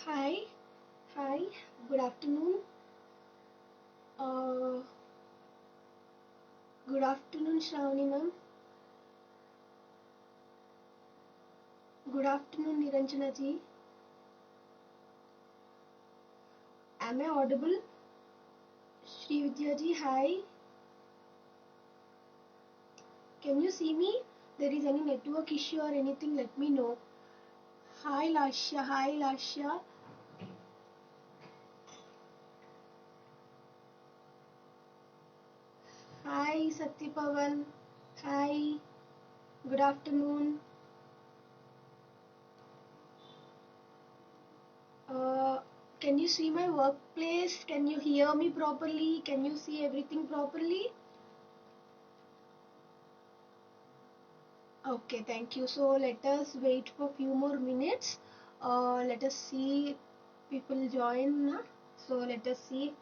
Hi, hi, good afternoon. Uh, Good afternoon, Shravani ma'am. Good afternoon, Niranjana ji. Am I audible? Shri Vidya ji, hi. Can you see me? There is any network issue or anything, let me know. Hi, Lasha. Hi, Lasha. Hi, Satyapavan. Hi. Good afternoon. Uh, can you see my workplace? Can you hear me properly? Can you see everything properly? Okay, thank you. So let us wait for few more minutes. Let us see people join. So let us see.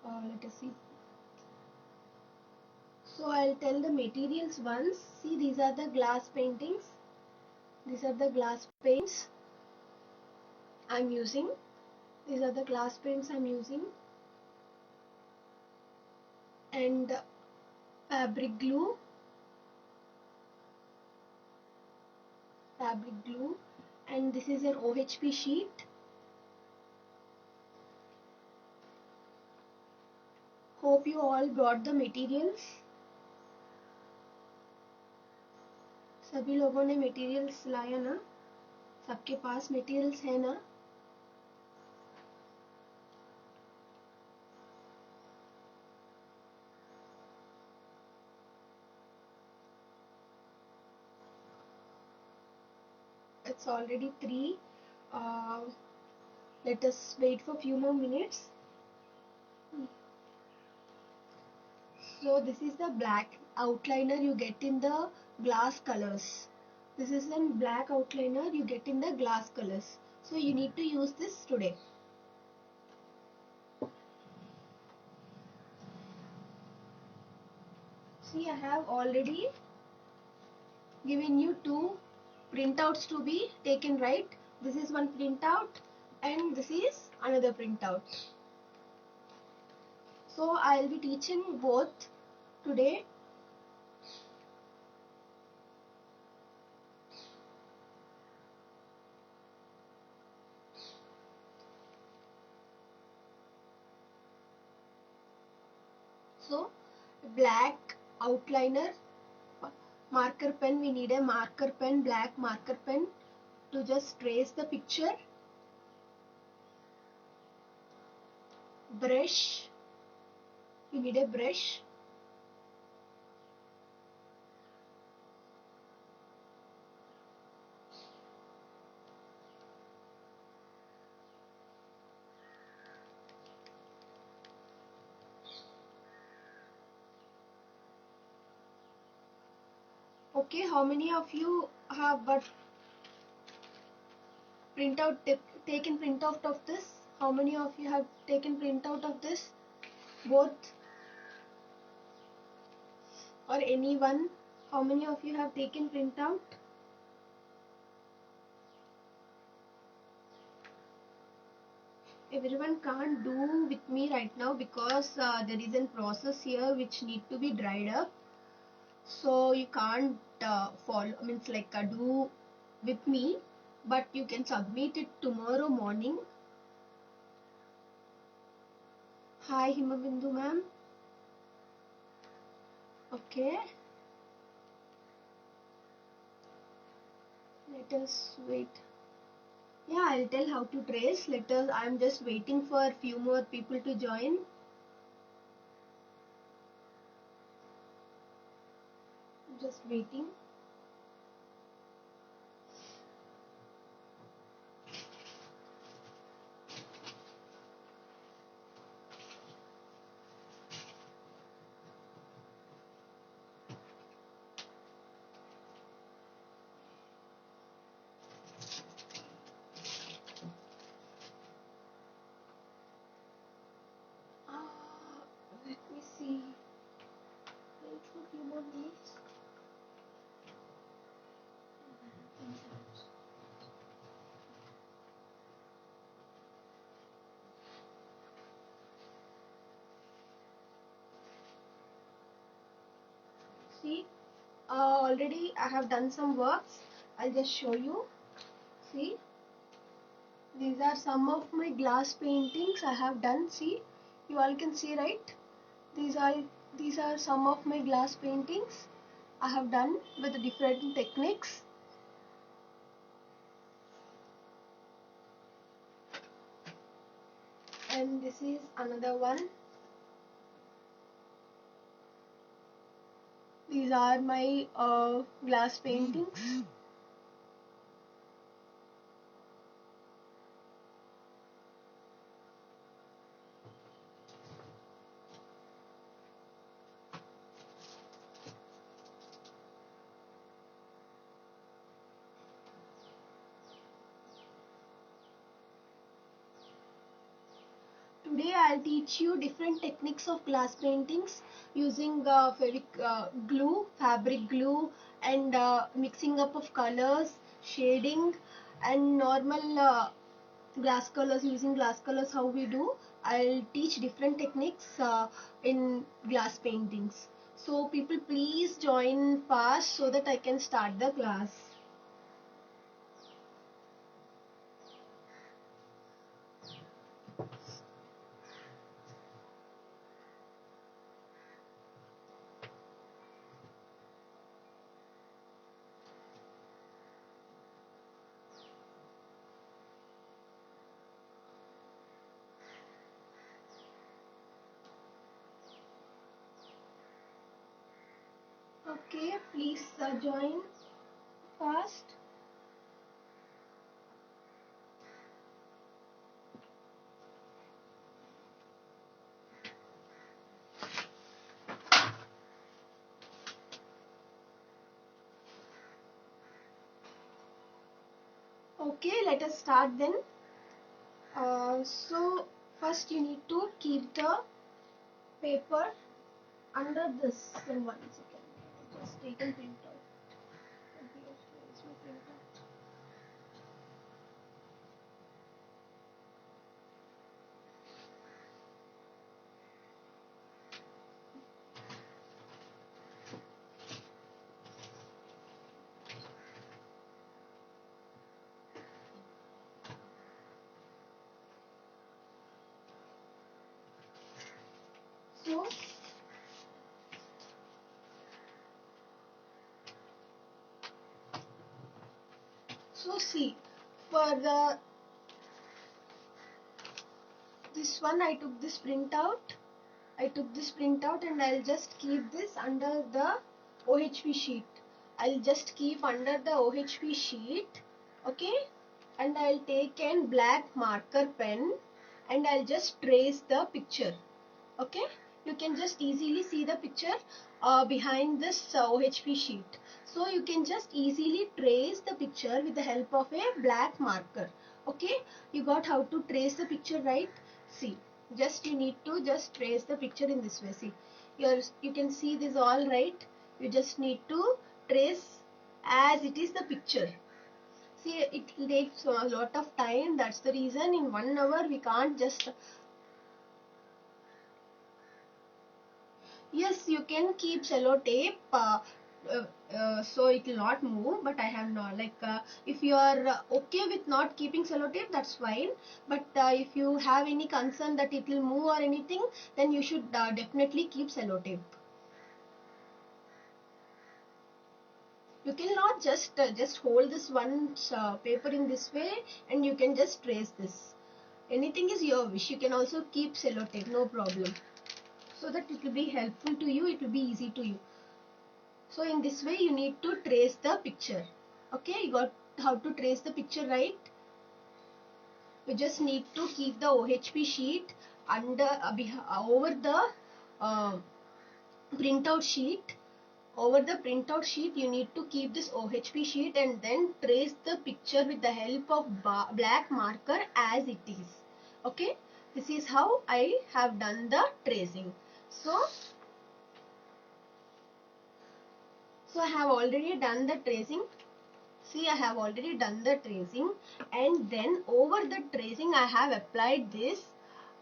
Let us see. So I'll tell the materials once. See, these are the glass paintings. These are the glass paints I'm using. These are the glass paints I'm using. And fabric glue. Fabric glue. And this is an OHP sheet. Hope you all brought the materials. सभी लोगों ने materials लाया ना? सबके पास materials है ना? It's already 3. Uh, Let us wait for few more minutes. So this is the black outliner you get in the glass colors. This is a black outliner you get in the glass colors. So you need to use this today. See, I have already given you 2 printouts to be taken, right? This is one printout and this is another printout. So I'll be teaching both today. So black outliner, marker pen, we need a marker pen, black marker pen to just trace the picture. Brush, we need a brush. Okay, how many of you have got taken printout of this? How many of you have taken printout of this? Both or anyone? How many of you have taken printout? Everyone can't do with me right now because there is a process here which need to be dried up. So you can't follow, means like do with me, but you can submit it tomorrow morning. Hi Himabindu ma'am. Okay. Let us wait. Yeah, I'll tell how to trace. I'm just waiting for a few more people to join. Just waiting. Let me see. Wait for a few more minutes. see, already I have done some works. I'll just show you. See, these are some of my glass paintings I have done. See, you all can see, right? These are some of my glass paintings I have done with different techniques. And this is another one. These are my glass paintings. Today I'll teach you different techniques of glass paintings using glue, fabric glue, and mixing up of colors, shading, and normal glass colors, using glass colors how we do. I'll teach different techniques in glass paintings. So people, please join fast so that I can start the class. Okay, please join fast. Okay, let us start then. So first you need to keep the paper under this. In 1 second, just take and print out. Okay, where is my printer? So see, for the this one I took this printout. And I'll just keep this under the OHP sheet. I'll just keep under the OHP sheet. Okay, and I'll take a black marker pen and I'll just trace the picture. Okay, you can just easily see the picture behind this OHP sheet. So you can just easily trace the picture with the help of a black marker. Okay, you got how to trace the picture, right? See, just you need to just trace the picture in this way. See, you can see this all, right? You just need to trace as it is the picture. See, it takes a lot of time. That's the reason in 1 hour we can't just. Yes, you can keep sellotape so it will not move, but I have not, like if you are okay with not keeping sellotape, that's fine. But if you have any concern that it will move or anything, then you should definitely keep sellotape. You cannot just hold this one paper in this way and you can just trace this. Anything is your wish. You can also keep sellotape, no problem, so that it will be helpful to you, it will be easy to you. So in this way you need to trace the picture. Okay, you got how to trace the picture, right? You just need to keep the OHP sheet under over the uh, printout sheet. Over the printout sheet you need to keep this OHP sheet and then trace the picture with the help of black marker as it is. Okay, this is how I have done the tracing. So I have already done the tracing. See, I have already done the tracing, and then over the tracing I have applied this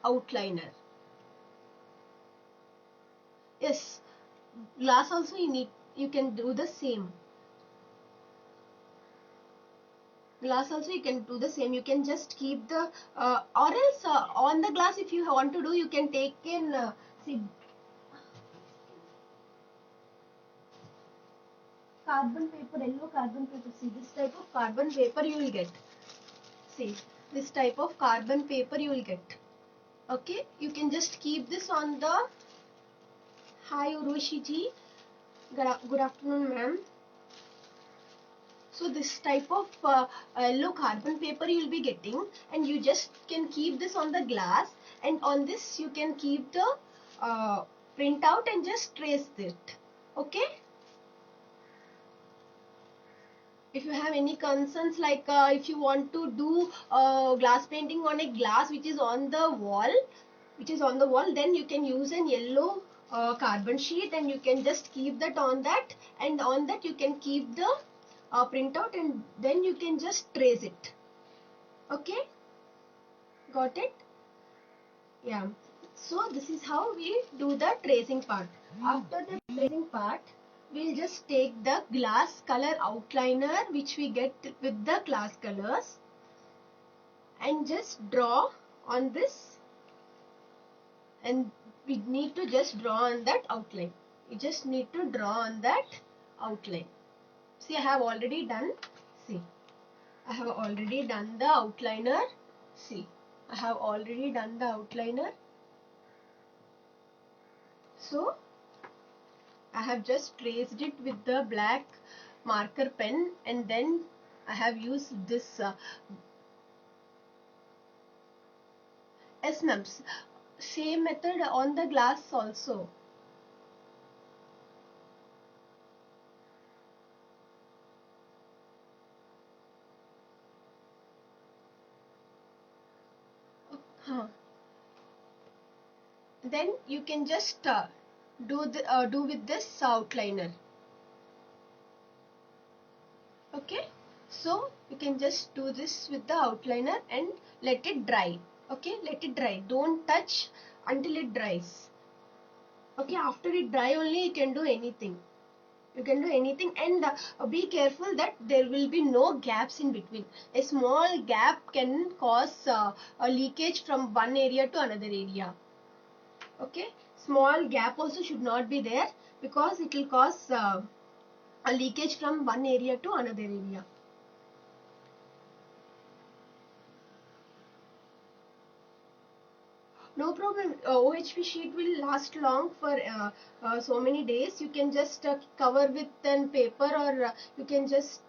outliner. Yes, glass also you can do the same. Glass also you can do the same. You can just keep the or else on the glass, if you want to do, you can take in see, carbon paper, yellow carbon paper. See, this type of carbon paper you will get. See, this type of carbon paper you will get. Okay, you can just keep this on the. Hi Urushi ji, good afternoon ma'am. So this type of yellow carbon paper you will be getting, and you just can keep this on the glass, and on this you can keep the printout and just trace it. Okay. If you have any concerns, like if you want to do glass painting on a glass which is on the wall, then you can use an yellow carbon sheet, and you can just keep that on that, and on that you can keep the printout, and then you can just trace it. Okay, got it? Yeah. So this is how we do the tracing part. After the tracing part, we'll just take the glass color outliner which we get with the glass colors, and just draw on this, and we need to just draw on that outline. You just need to draw on that outline. See, I have already done. See, I have already done the outliner. See, I have already done the outliner. So I have just traced it with the black marker pen, and then I have used this S-nubs. Same method on the glass also. Then you can just do with this outliner. Okay, so you can just do this with the outliner and let it dry. Okay, let it dry. Don't touch until it dries. Okay, after it dry only you can do anything. You can do anything, and be careful that there will be no gaps in between. A small gap can cause a leakage from one area to another area. Okay, small gap also should not be there, because it will cause a leakage from one area to another area. No problem. OHP sheet will last long for so many days. You can just cover with pen paper, or you can just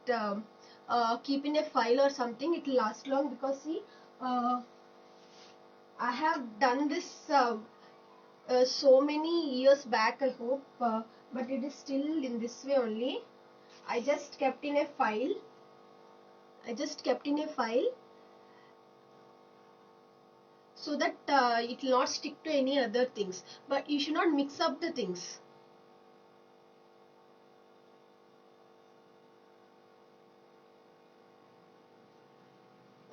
keep in a file or something. It will last long, because see, I have done this so many years back, I hope, but it is still in this way only. I just kept in a file. I just kept in a file, so that it will not stick to any other things. But you should not mix up the things.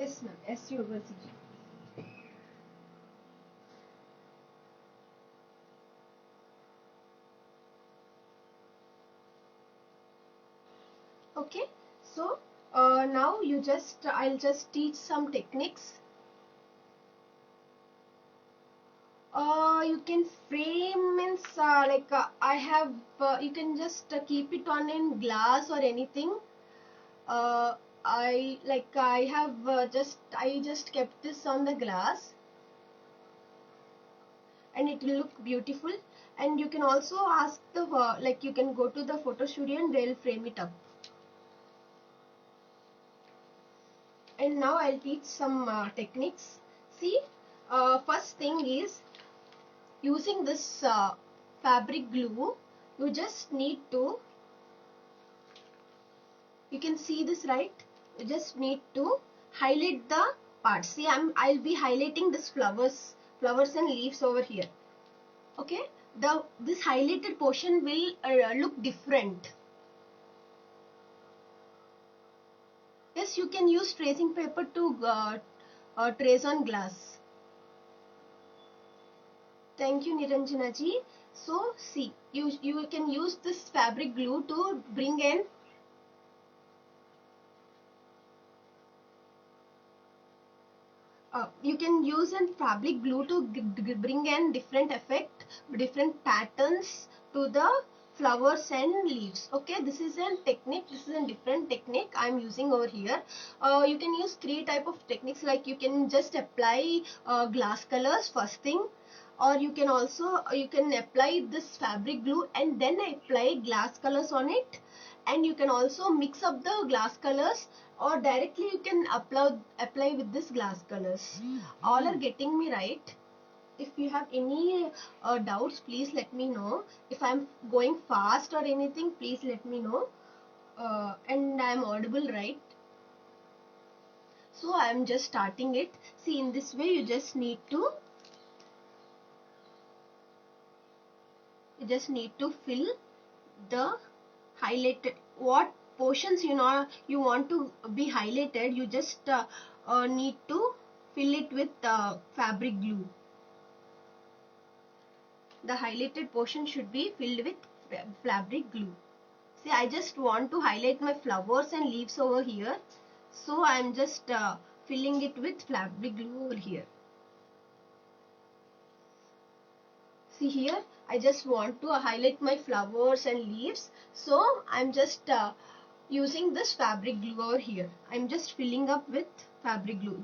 Yes, ma'am. Yes, University. Okay. So now I'll just teach some techniques. You can frame means like I have. You can just keep it on in glass or anything. Uh, I have I just kept this on the glass, and it will look beautiful. And you can also ask the like you can go to the photo studio and they'll frame it up. And now I'll teach some techniques. See, first thing is, using this fabric glue, you just need to, you can see this, right? You just need to highlight the parts. See, I'll be highlighting this flowers and leaves over here. Okay, this highlighted portion will look different. Yes, you can use tracing paper to trace on glass. Thank you, Niranjana ji. So see, you can use this fabric glue to bring in you can use a fabric glue to bring in different effect, different patterns to the flowers and leaves. Okay, this is a technique, this is a different technique I am using over here. You can use three type of techniques, like you can just apply glass colors first thing, or you can also you can apply this fabric glue and then apply glass colors on it, and you can also mix up the glass colors, or directly you can apply with this glass colors. All are getting me right? If you have any doubts, please let me know. If I'm going fast or anything, please let me know. And I'm audible, right? So I'm just starting it. See, in this way you just need to fill the highlighted, what portions you want to be highlighted, you just need to fill it with fabric glue. The highlighted portion should be filled with fabric glue. See, I just want to highlight my flowers and leaves over here, so I am just filling it with fabric glue over here. See here, I just want to highlight my flowers and leaves, so I'm just using this fabric glue over here. I'm just filling up with fabric glue.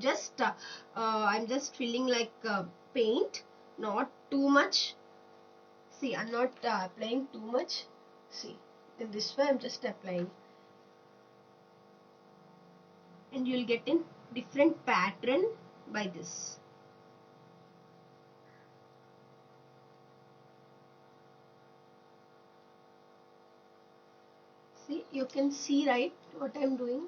I'm just filling like paint, not too much. See, I'm not applying too much. See, in this way I'm just applying, and you'll get in different pattern by this. See, you can see right what I'm doing.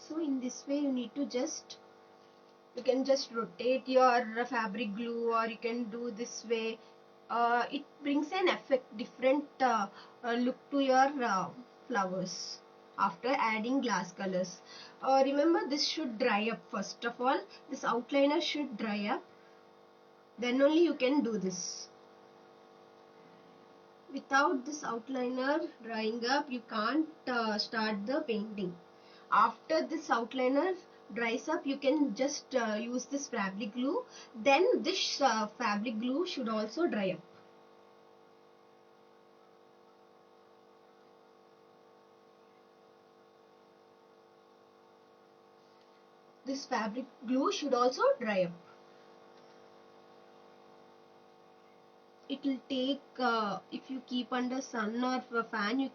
So in this way you can just rotate your fabric glue, or you can do this way. It brings an effect, different look to your flowers after adding glass colors. Remember, this should dry up first of all. This outliner should dry up, then only you can do this. Without this outliner drying up, you can't start the painting. After this outliner dries up, you can just use this fabric glue. Then this fabric glue should also dry up. This fabric glue should also dry up. It will take, if you keep under sun or a fan, it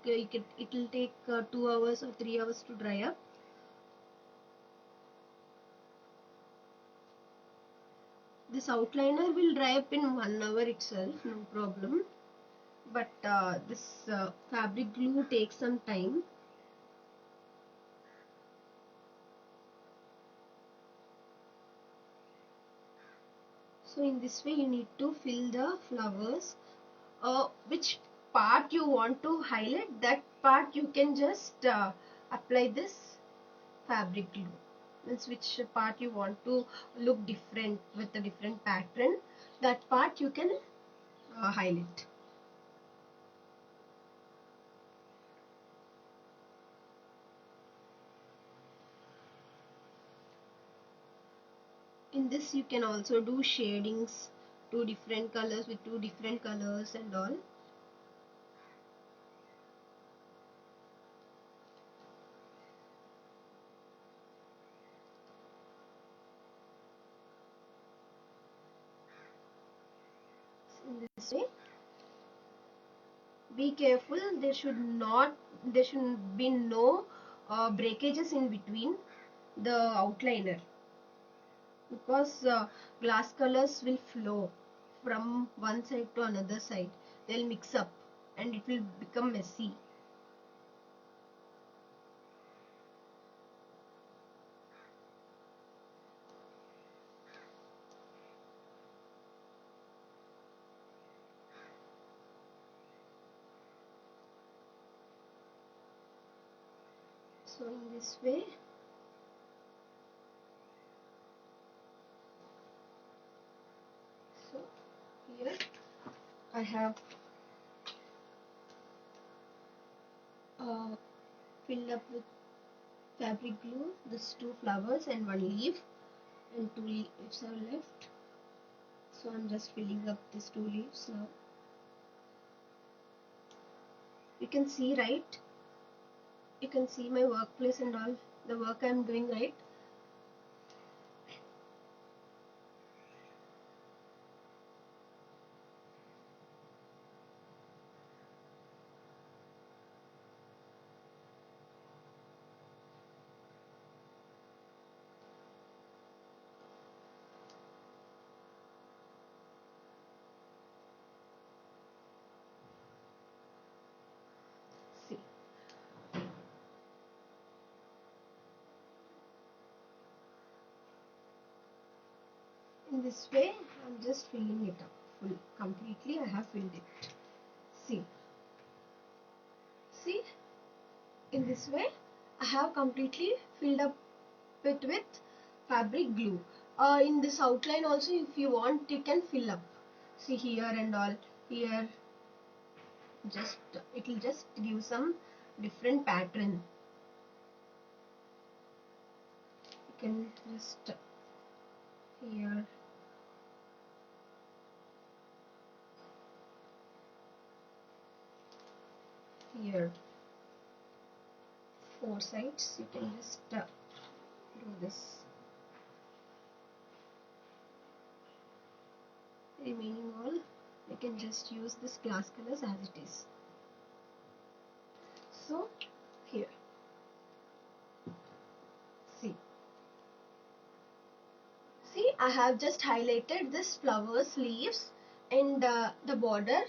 will take 2 hours or 3 hours to dry up. This outliner will dry up in 1 hour itself, no problem. But this fabric glue takes some time. So in this way you need to fill the flowers. Which part you want to highlight, that part you can just apply this fabric glue. Means which part you want to look different with a different pattern, that part you can highlight. In this you can also do shadings, two different colors with two different colors and all. In this way, be careful, there should be no breakages in between the outliner, because glass colors will flow from one side to another side. They'll mix up and it will become messy. So in this way, so here I have filled up with fabric glue this 2 flowers and 1 leaf, and 2 leaves are left. So I'm just filling up these 2 leaves now. You can see, right? You can see my workplace and all the work I'm doing, right? See. In this way, I'm just filling it up full. Completely I have filled it. See. See? In this way, I have completely filled up it with fabric glue. In this outline also, if you want, you can fill up. See here and all. Here, just it will just give some different pattern. You can just here. Here 4 sides, you can just do this. Remaining all, you can just use this glass colors as it is. So here, see I have just highlighted this flowers, leaves, and the border,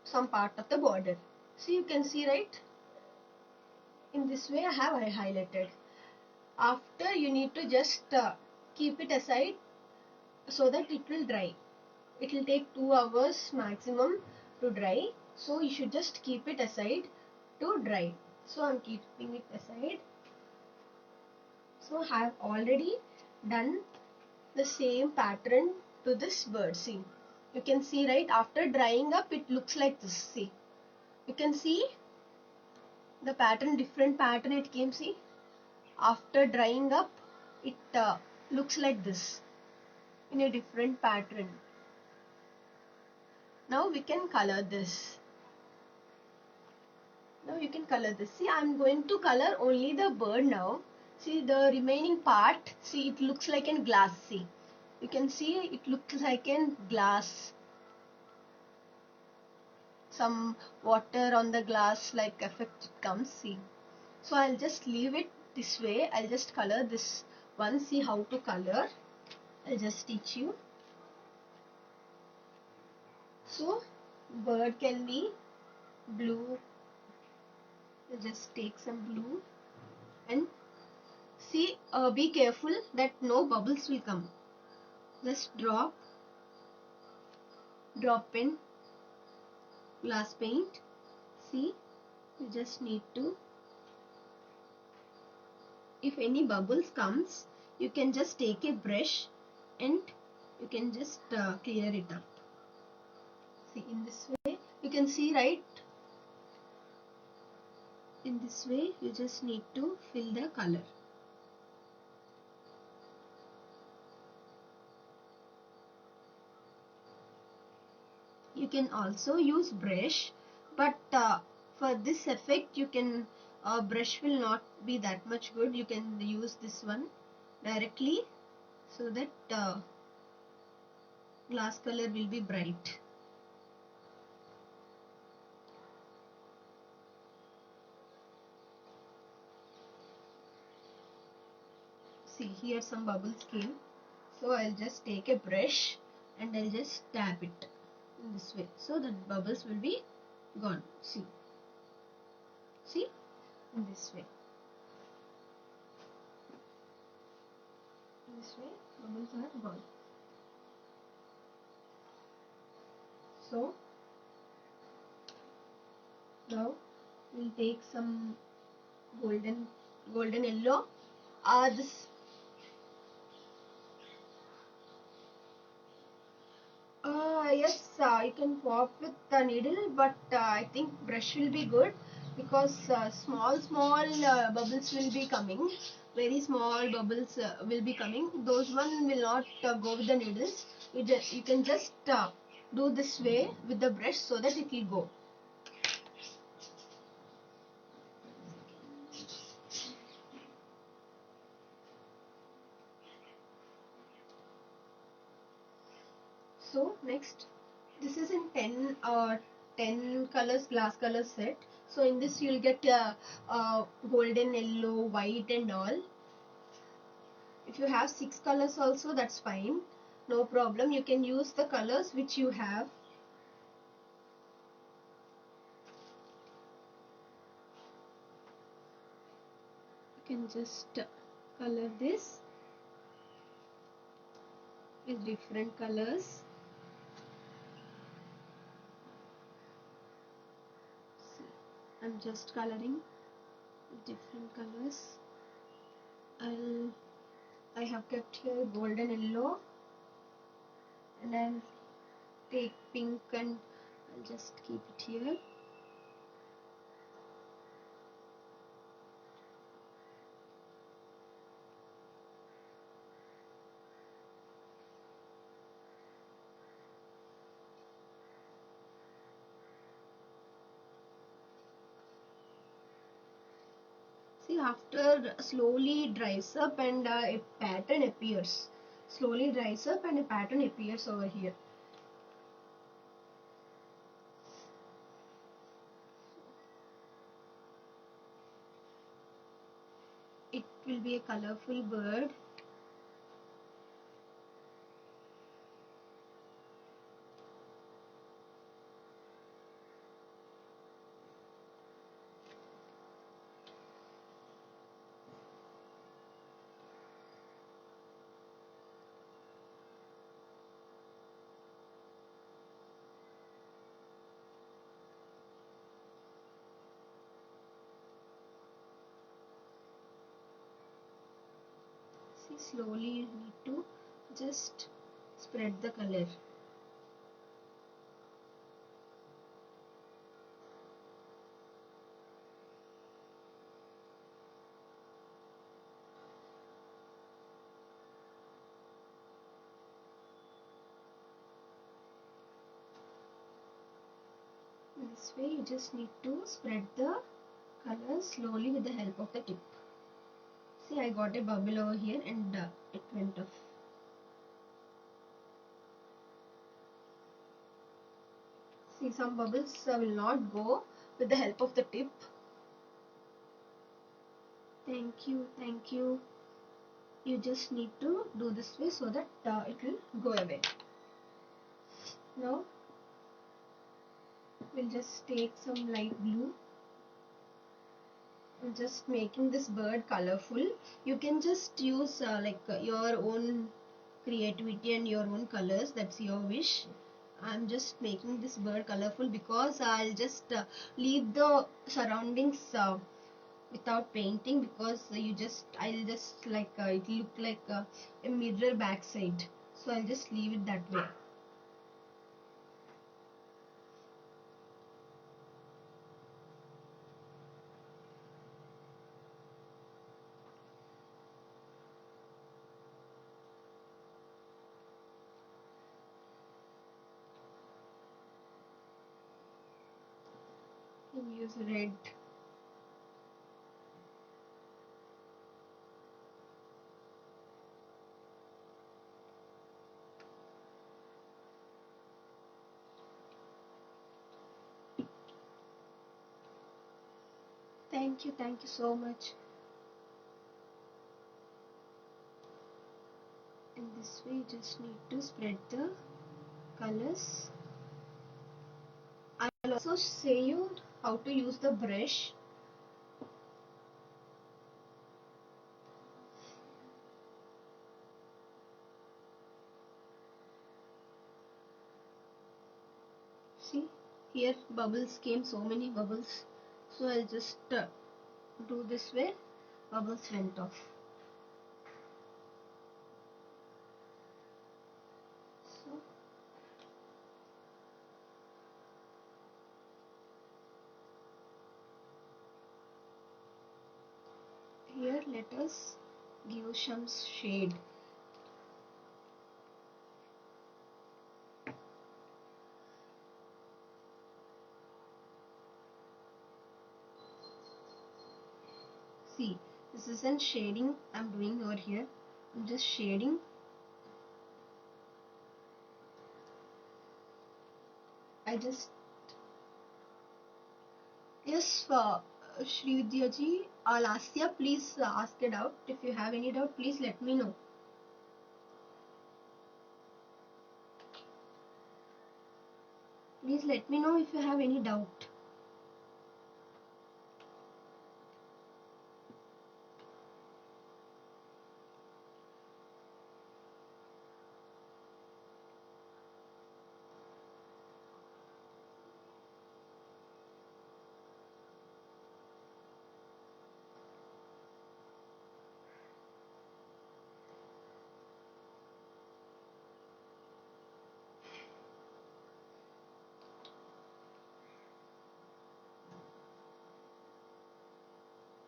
some part of the border. So you can see, right? In this way I have highlighted. After, you need to just keep it aside so that it will dry. It will take 2 hours maximum to dry. So you should just keep it aside to dry. So I'm keeping it aside. So I have already done the same pattern to this bird. See, you can see, right? After drying up, it looks like this. See, you can see the pattern, different pattern it came. See, after drying up, it looks like this in a different pattern. Now we can color this. Now you can color this. See, I'm going to color only the bird now. See, the remaining part, see, it looks like a glass. See, you can see it looks like a glass. Some water on the glass like effect comes. See, so I'll just leave it this way. I'll just color this one. See how to color. I'll just teach you. So bird can be blue. Just take some blue and see, be careful that no bubbles will come. Just drop in glass paint. See, you just need to, if any bubbles comes, you can just take a brush and you can just clear it up. See, in this way you can see, right? In this way you just need to fill the color. You can also use brush, but for this effect you can, brush will not be that much good. You can use this one directly so that glass color will be bright. See, here some bubbles came, so I'll just take a brush and I'll just tap it in this way so the bubbles will be gone. See, in this way. In this way bubbles are gone. So now we'll take some golden golden yellow. This yes, you can pop with the needle, but I think brush will be good because small bubbles will be coming. Very small bubbles will be coming. Those one will not go with the needles. You can just do this way with the brush so that it will go. So next, this is in 10 colors glass color set. So in this you'll get golden, yellow, white and all. If you have 6 colors also, that's fine, no problem. You can use the colors which you have. You can just color this with different colors. See, I'm just coloring with different colors. I have kept here golden yellow, and I'll take pink and I'll just keep it here. See, after slowly dries up and a pattern appears. Slowly dries up and a pattern appears over here. It will be a colorful bird. See, slowly you need to just spread the color. This way you just need to spread the color slowly with the help of the tip. See, I got a bubble over here and it went off. See, some bubbles will not go with the help of the tip. Thank you, thank you. You just need to do this way so that it will go away. Now we'll just take some light blue. I'm just making this bird colorful. You can just use your own creativity and your own colors, that's your wish. I'm just making this bird colorful because I'll just leave the surroundings without painting, because I'll just like it look like a mirror backside, so I'll just leave it that way. You can use red. Thank you so much. In this way you just need to spread the colors. I will also say you how to use the brush. See, here bubbles came, so many bubbles, so I'll just do this way bubbles went off. So here let us give some shade. See, this isn't shading I'm doing over here. I'm just shading. I just yes, Shrividya ji, Alasya, please ask a doubt. If you have any doubt, please let me know. Please let me know if you have any doubt.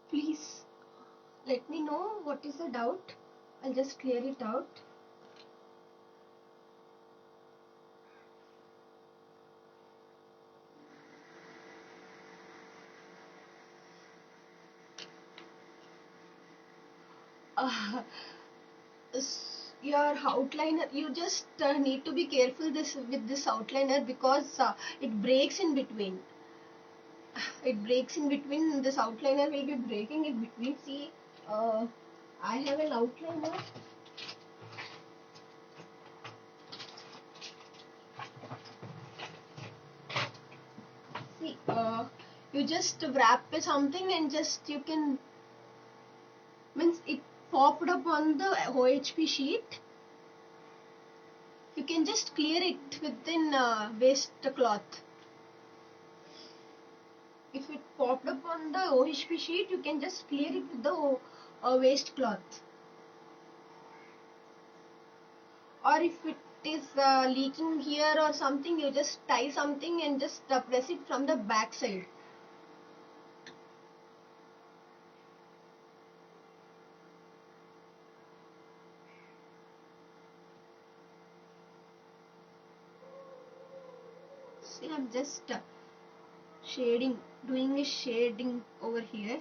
Please let me know what is the doubt. I'll just clear it out. Uh, your outliner, you just need to be careful with this outliner because it breaks in between. It breaks in between. This outliner will be breaking in between. See, I have an outliner. See, you just wrap something and just you can means it popped up on the OHP sheet. You can just clear it within waste cloth. If it popped up on the OHP sheet, you can just clear it with the waste cloth. Or if it is leaking here or something, you just tie something and just press it from the back side. See, I'm just shading, doing a shading over here.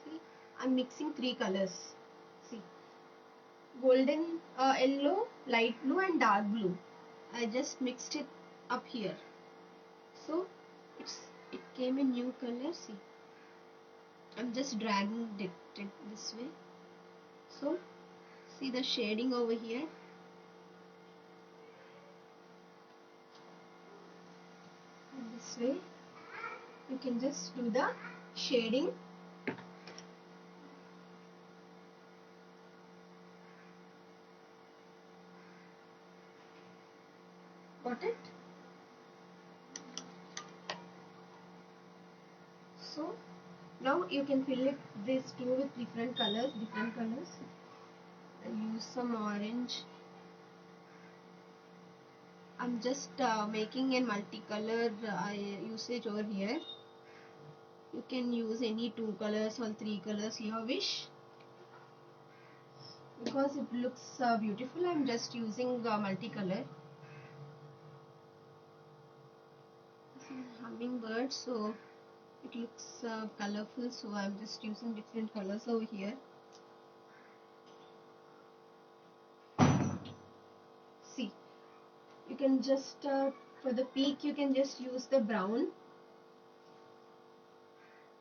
See, I'm mixing three colors. See, golden, yellow, light blue and dark blue. I just mixed it up here. So it came a new color. See, I'm just dragging it this way. So see the shading over here. And this way you can just do the shading. Got it? So now you can fill it these two with different colors. I'll use some orange. I'm just making a multicolor usage over here. You can use any two colors or three colors you wish. Because it looks beautiful, I'm just using multicolor. This is hummingbird, so it looks colorful, so I'm just using different colors over here. See, you can just for the peak you can just use the brown.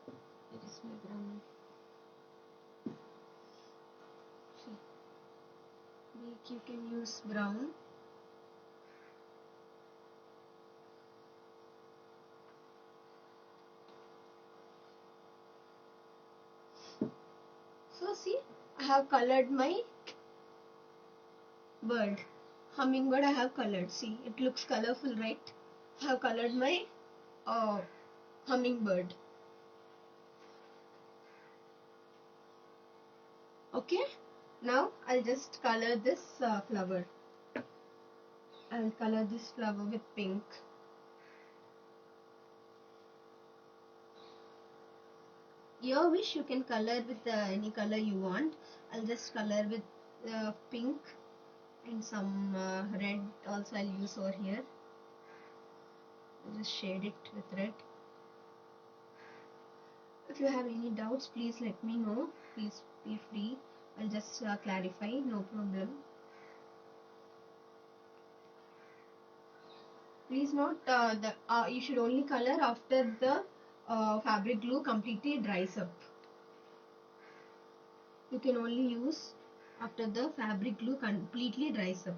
It is my brown. See, peak you can use brown. So see, I have colored my bird, hummingbird I have colored. See, it looks colorful, right? I have colored my hummingbird. Okay, now I'll just color this flower. I'll color this flower with pink. Your wish, you can color with any color you want. I'll just color with pink and some red also I'll use over here. I'll just shade it with red. If you have any doubts, please let me know. Please be free. I'll just clarify, no problem. Please note you should only color after the fabric glue completely dries up. You can only use after the fabric glue completely dries up.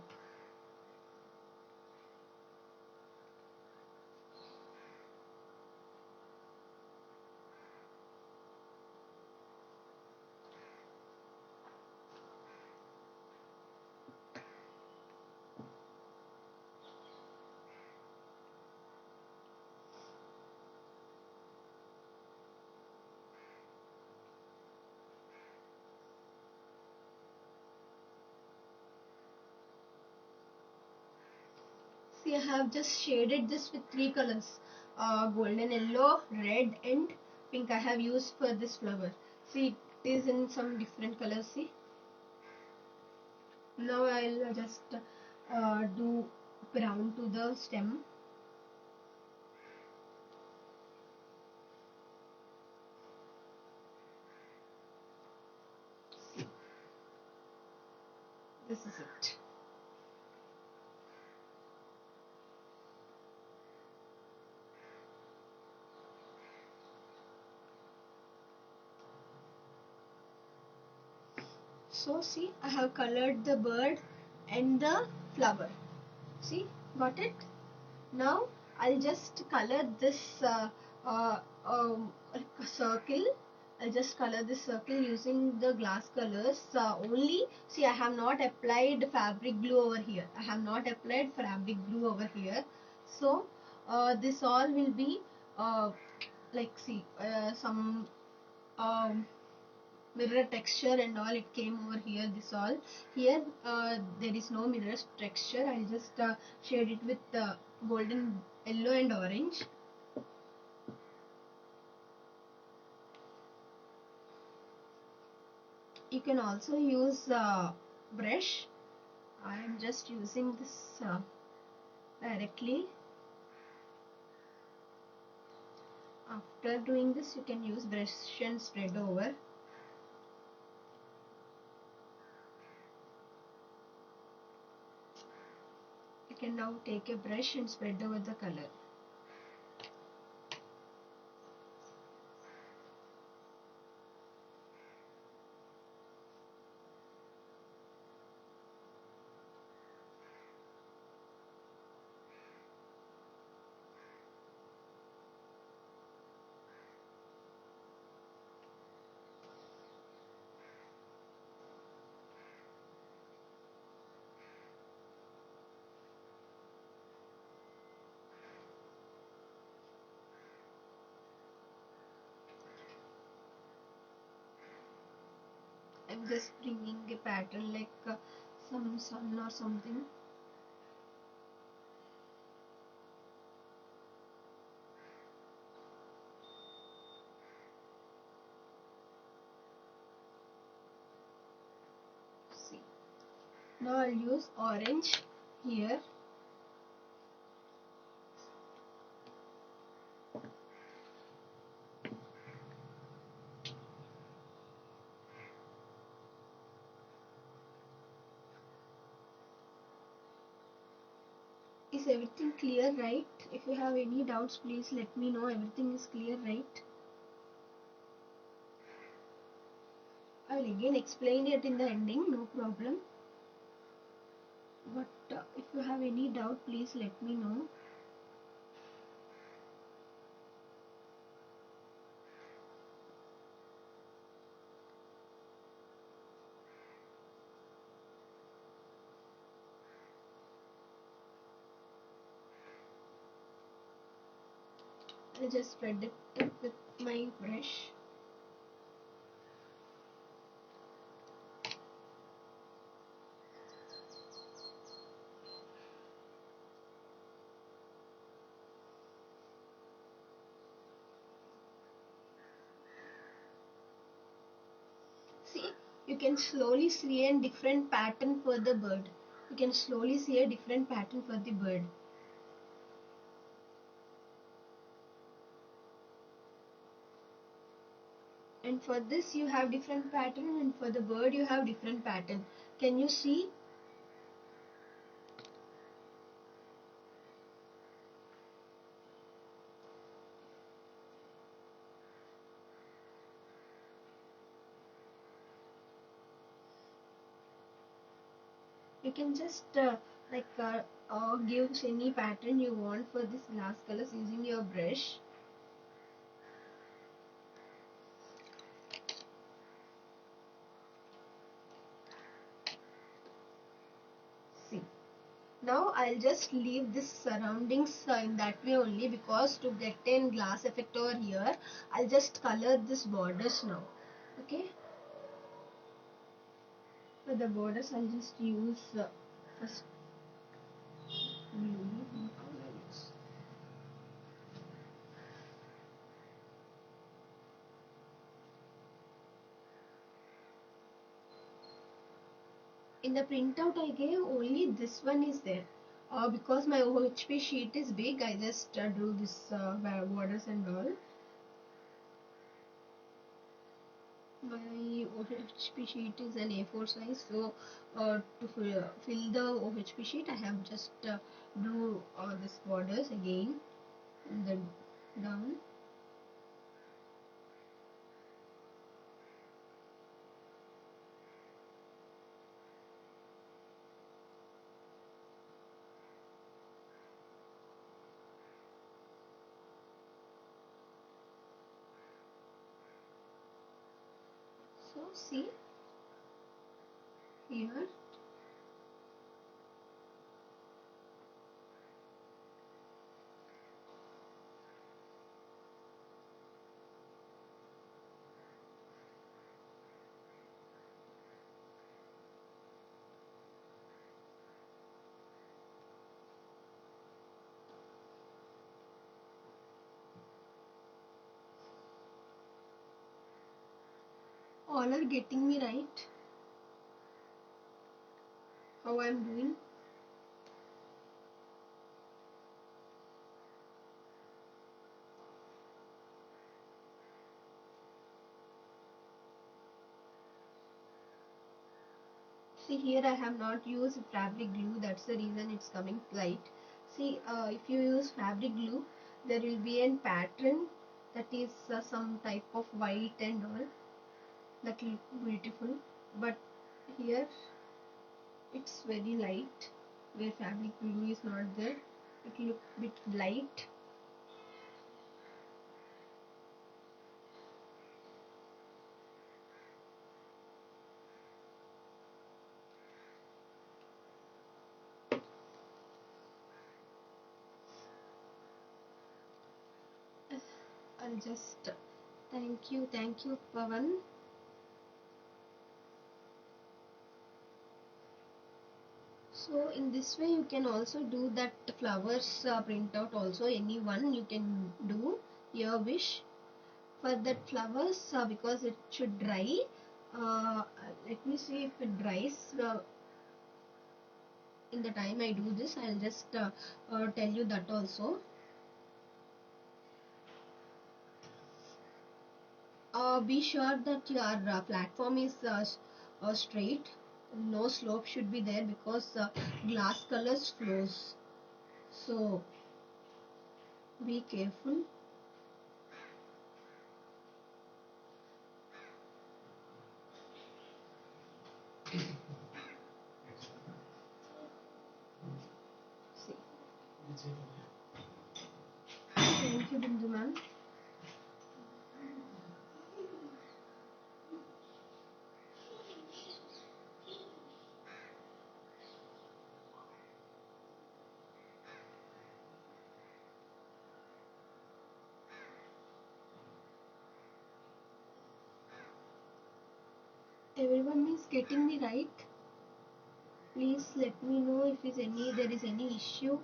See, I have just shaded this with three colors, golden yellow, red and pink I have used for this flower. See, it is in some different colors, see. Now I'll just do brown to the stem. See, this is it. So see, I have colored the bird and the flower. See, got it? Now I'll just color this uh, circle. I'll just color this circle using the glass colors only. See, I have not applied fabric glue over here. I have not applied fabric glue over here. So this all will be like, see, some um, mirror texture and all, it came over here. This all here, there is no mirror texture. I'll just shade it with golden yellow and orange. You can also use brush. I am just using this directly. After doing this, you can use brush and spread over. You can now take a brush and spread over the color. I'm just bringing a pattern like some sun or something. See, now I'll use orange here. Is everything clear, right? If you have any doubts, please let me know. Everything is clear, right? I will again explain it in the ending, no problem. But if you have any doubt, please let me know. I'll just spread it up with my brush. See, you can slowly see a different pattern for the bird. You can slowly see a different pattern for the bird. And for this you have different pattern, and for the bird you have different pattern. Can you see? You can just give any pattern you want for this glass colors using your brush. See, now I'll just leave this surroundings in that way only, because to get a glass effect over here I'll just color this borders now. Okay, for the borders I'll just use first blue. In the printout I gave, only this one is there. Because my OHP sheet is big, I just drew this borders and all. My OHP sheet is an A4 size, so to fill the OHP sheet, I have just drew this borders again and then down. So see here. All are getting me right? How I am doing? See here I have not used fabric glue, that's the reason it's coming light. See, if you use fabric glue, there will be a pattern that is some type of white and all, that will be beautiful. But here it's very light, where fabric glue is not there. It look bit light. I'll just thank you, Pavan. So in this way you can also do that flowers printout also, anyone you can do your wish. For that flowers, because it should dry, uh, let me see if it dries. In the time I do this, I'll just tell you that also. Be sure that your platform is straight, no slope should be there, because glass colors flows, so be careful. See. Thank you, Bindu ma'am. Everyone is getting me right? Please let me know if there is any issue.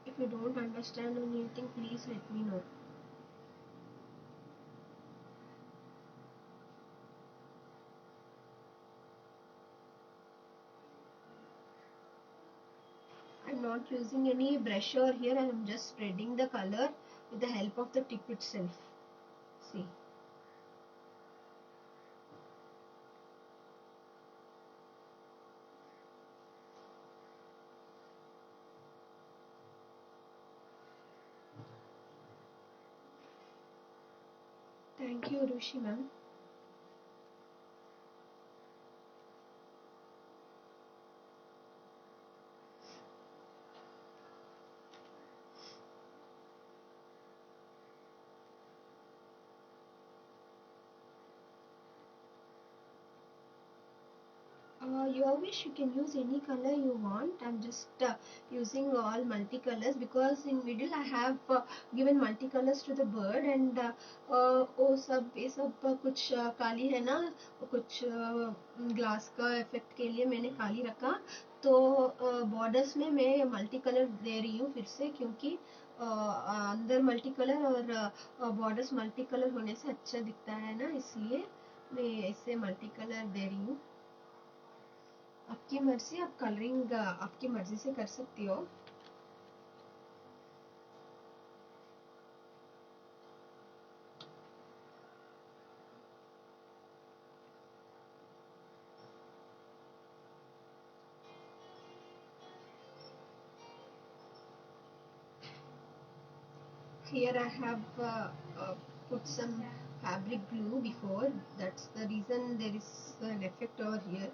If you don't understand anything, please let me know. I'm not using any brusher here. I'm just spreading the color with the help of the tip itself. See. Thank you, Rushi ma'am. Your wish, you can use any color you want. I'm just using all multicolors because in middle I have given multicolors to the bird and वो सब ये सब कुछ काली है ना, कुछ glass का effect के लिए मैंने काली रखा, तो बॉर्डर्स में मैं मल्टी कलर दे रही हूँ फिर से, क्योंकि अंदर मल्टी कलर और बॉर्डर्स मल्टी कलर होने से अच्छा दिखता है ना, इसलिए मैं ऐसे मल्टी कलर दे रही हूँ। आपकी मर्जी, आप कलरिंग आपकी मर्जी से कर सकती हो। Here I have put some fabric glue before, that's the reason there is an effect over here,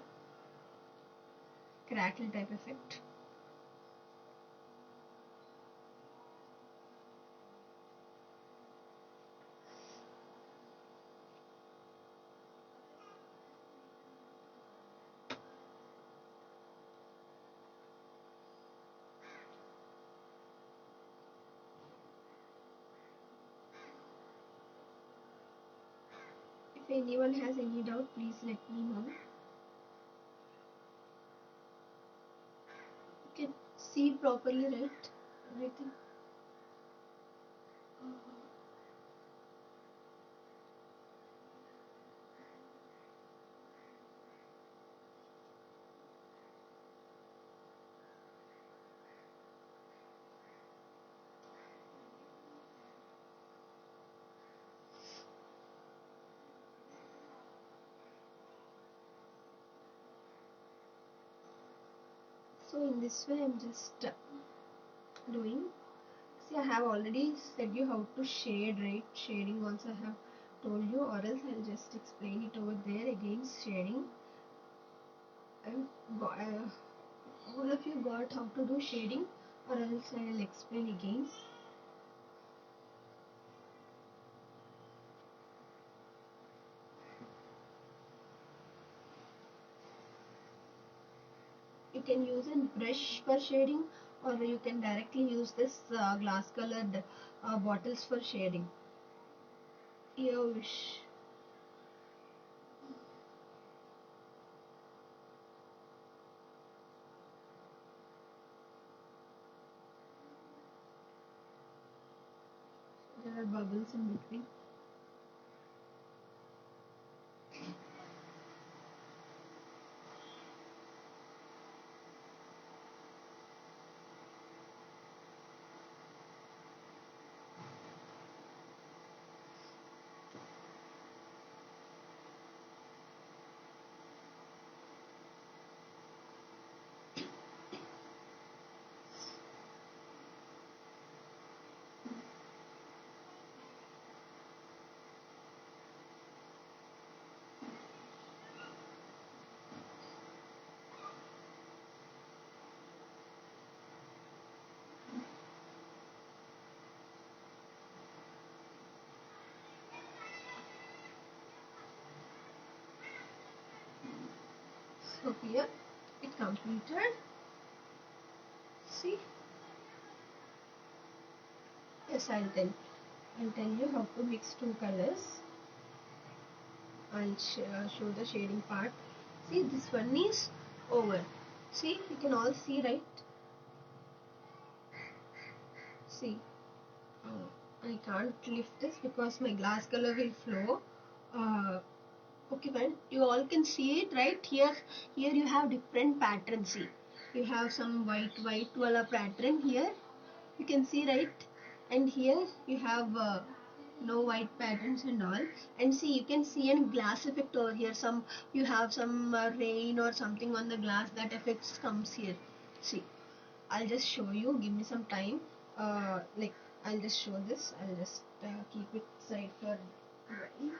crackle type effect. If anyone has any doubt, please let me know. You can see properly, right? Everything. So in this way I'm just doing. See, I have already said you how to shade, right? Shading also I have told you, or else I'll just explain it over there again. Shading, all of you got how to do shading, or else I'll explain again. You can use a brush for shading, or you can directly use this glass colored bottles for shading. Your wish. There are bubbles in between. So here it completed. See, yes, I'll tell you how to mix two colors. I'll show the shading part. See, this one is over. See, you can all see, right? See, I can't lift this because my glass color will flow. Okay, fine. You all can see it, right? Here you have different patterns. See, you have some white wala pattern here. You can see, right? And here you have no white patterns and all. And see, you can see a glass effect over here. You have some rain or something on the glass. That effect comes here. See, I'll just show you. Give me some time. Like, I'll just show this. I'll just keep it side for drying.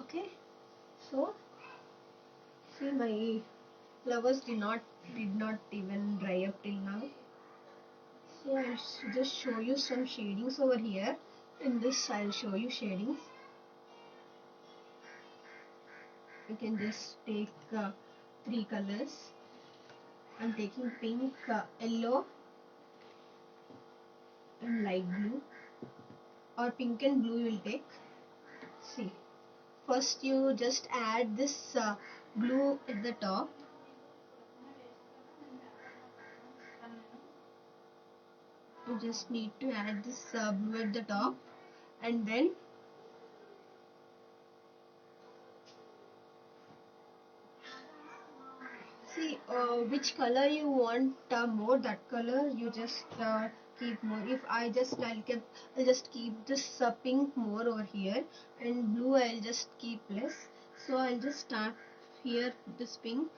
Okay, so see, my flowers did not even dry up till now. So I'll just show you some shadings over here. In this I'll show you shadings. You can just take 3 colors. I'm taking pink, yellow and light blue, or pink and blue you will take. See, first you just add this blue at the top. You just need to add this blue at the top, and then see which color you want more, that color you just keep more. If I'll just keep this pink more over here, and blue I'll just keep less. So I'll just start here with this pink,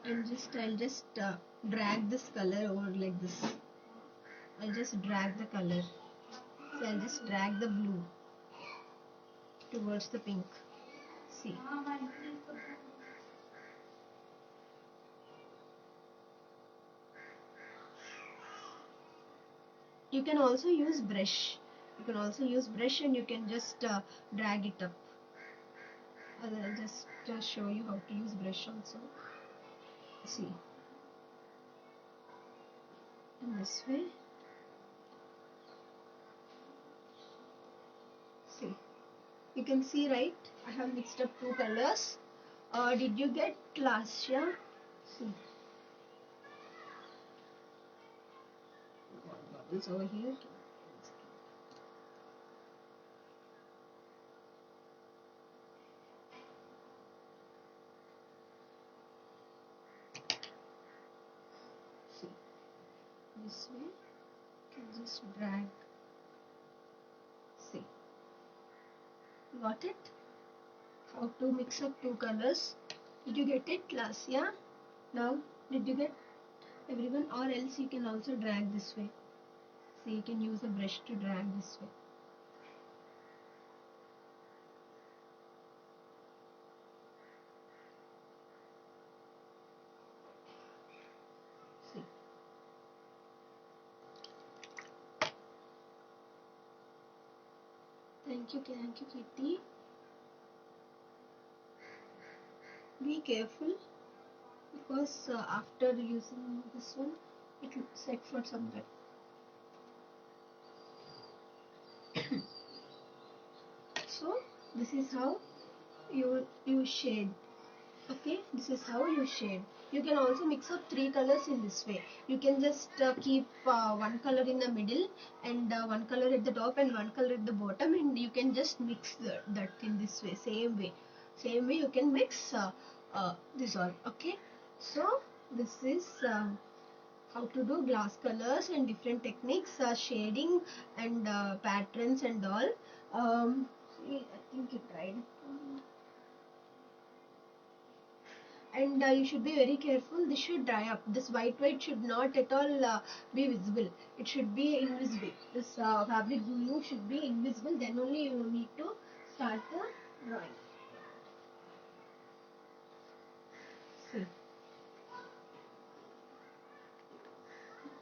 and I'll just drag this color over like this. I'll just drag the color. So I'll just drag the blue towards the pink. See. You can also use brush. And you can just drag it up. I'll just show you how to use brush also. See, in this way. See, you can see, right? I have mixed up 2 colors. Did you get Lasya? See, bubbles over here. See, this way. You can just drag. See, got it? How to mix up 2 colors? Did you get it, Lasya? Now, did you get everyone? Or else you can also drag this way. So you can use a brush to drag this way. See. Thank you, Kitty. Be careful, because after using this one, it will set for some time. So this is how you shade. Okay, this is how you shade. You can also mix up 3 colors in this way. You can just keep 1 color in the middle, and 1 color at the top, and 1 color at the bottom, and you can just mix that in this way. Same way you can mix this all. Okay, so this is how to do glass colors and different techniques, shading and patterns and all. See, I think you tried. And you should be very careful. This should dry up. This white should not at all be visible. It should be invisible. This fabric glue should be invisible. Then only you need to start the drawing.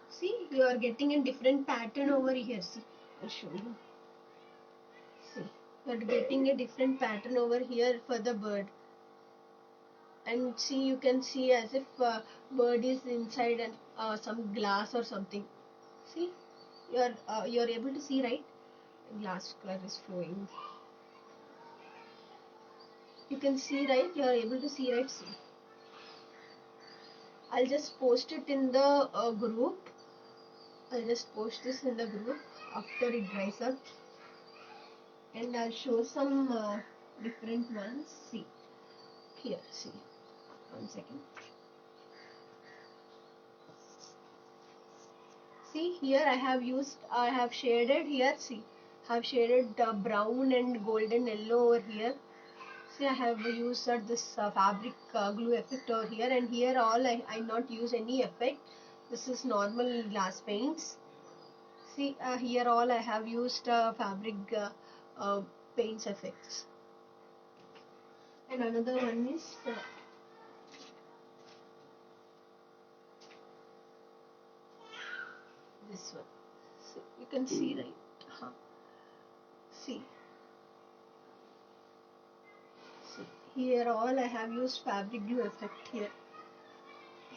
See, you are getting a different pattern over here. See, I'll show you. See, you are getting a different pattern over here for the bird. And see, you can see as if bird is inside and some glass or something. See, you are able to see, right? glass color is flowing. You can see, right? You are able to see, right? See. I'll just post it in the group. I'll just post this in the group after it dries up, and I'll show some different ones. See here. See, 1 second. See here, I have shaded here. See, I have shaded brown and golden yellow over here. See, I have used this fabric glue effect over here, and here all I not use any effect. This is normal glass paints. See, here all I have used fabric paints effects. And another one is this one. So you can see, right? See. See, here all I have used fabric glue effect here.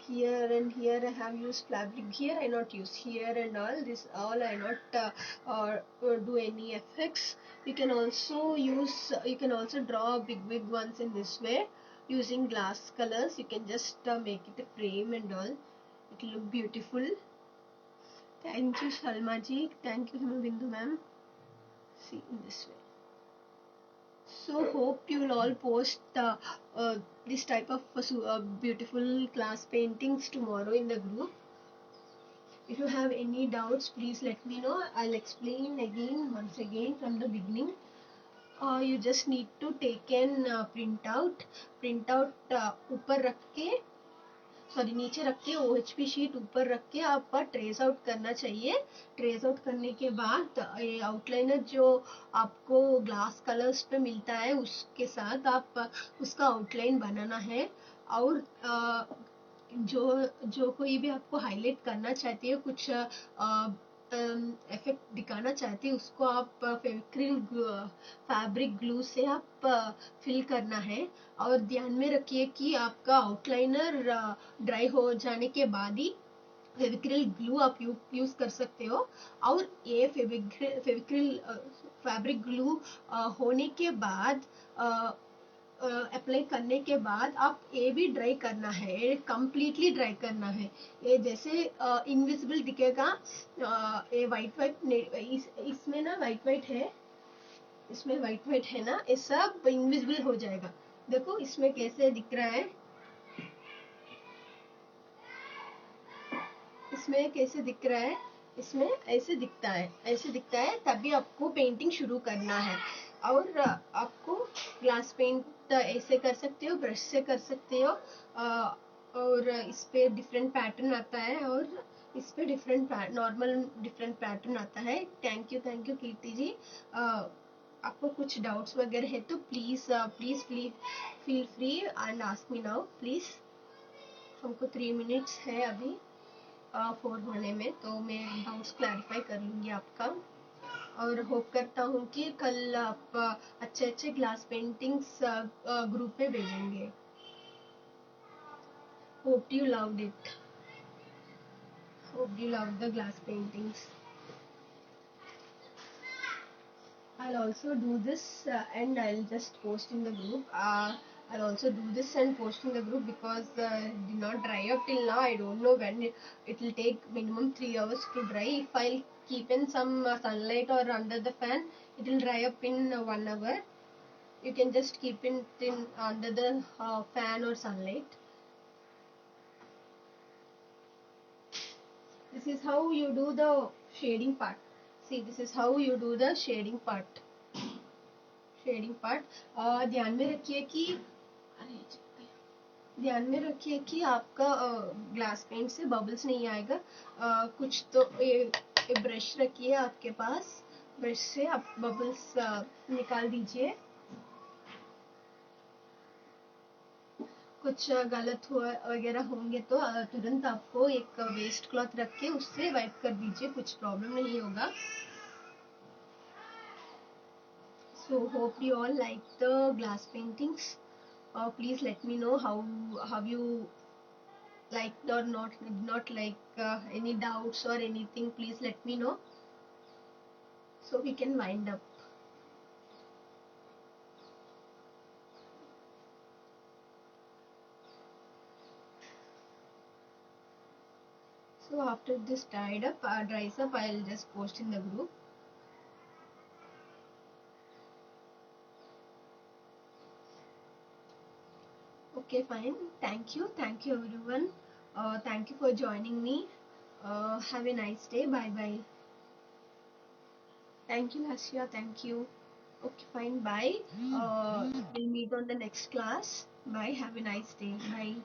Here and here I have used fabric. Here I not use. Here and all this all I not do any effects. You can also use. You can also draw big ones in this way using glass colors. You can just make it a frame and all. It will look beautiful. Thank you, Shalma ji. Thank you, Himabindu ma'am. See, in this way. So hope you will all post this type of beautiful glass paintings tomorrow in the group. If you have any doubts, please let me know. I'll explain once again from the beginning. You just need to take an printout ऊपर रख के, sorry नीचे रख के OHP sheet ऊपर रख के आप ट्रेस आउट करना चाहिए. ट्रेस आउट करने के बाद ये आउटलाइनर जो आपको ग्लास कलर्स पे मिलता है उसके साथ आप उसका आउटलाइन बनाना है. और जो कोई भी आपको हाईलाइट करना चाहती है, कुछ इफेक्ट दिखाना चाहती है, उसको आप फैब्रिक ग्लू से आप फिल करना है. और ध्यान में रखिए कि आपका आउटलाइनर ड्राई हो जाने के बाद ही फेविक्रिल ग्लू आप यूज कर सकते हो. और ये फेविक्रिल फैब्रिक ग्लू होने के बाद अप्लाई करने के बाद आप ये भी ड्राई करना है, कंप्लीटली ड्राई करना है. ये जैसे इनविजिबल दिखेगा, ये वाइट इसमें ना वाइट है, इसमें वाइट है ना, ये सब इनविजिबल हो जाएगा. देखो इसमें कैसे दिख रहा है, इसमें कैसे दिख रहा है, इसमें ऐसे दिखता है. तभी आपको पेंटिंग शुरू करना है. और आपको ग्लास पेंट ऐसे कर सकते हो, ब्रश से कर सकते हो. और इस पे डिफरेंट पैटर्न आता है, और इस पे नॉर्मल डिफरेंट पैटर्न आता है. थैंक यू कीर्ति जी. आपको कुछ डाउट्स वगैरह है तो please feel free and ask me now please. हमको 3 मिनट्स है अभी 4 होने में, तो मैं डाउट्स क्लैरिफाई कर लूँगी आपका. और होप करता हूँ कि कल आप अच्छे ग्लास पेंटिंग्स ग्रुप में भेजेंगे. Hope you loved it. Hope you love the glass paintings. I'll also do this and I'll just post in the group. I'll also do this and post in the group because it did not dry up till now. I don't know when it will take minimum 3 hours to dry. If I'll keep in some sunlight or under the fan, it will dry up in 1 hour. You can just keep it in under the fan or sunlight. This is how you do the shading part. See, this is how you do the shading part. ध्यान में रखिए कि आपका glass paint से bubbles नहीं आएगा. कुछ तो ये ब्रश रखिए आपके पास, ब्रश से आप बबल्स निकाल दीजिए. कुछ गलत हुआ वगैरह होंगे तो तुरंत आपको एक वेस्ट क्लॉथ रख के उससे वाइप कर दीजिए, कुछ प्रॉब्लम नहीं होगा. So hope you all like the glass paintings. Please let me know how you liked or not like any doubts or anything. Please let me know. so we can wind up. So after this dries up, I'll just post in the group. Okay, fine. Thank you everyone. Thank you for joining me. Have a nice day. Bye bye. Thank you, Hasya. Thank you. Okay, fine. Bye. We'll meet on the next class. Bye. Have a nice day. Bye.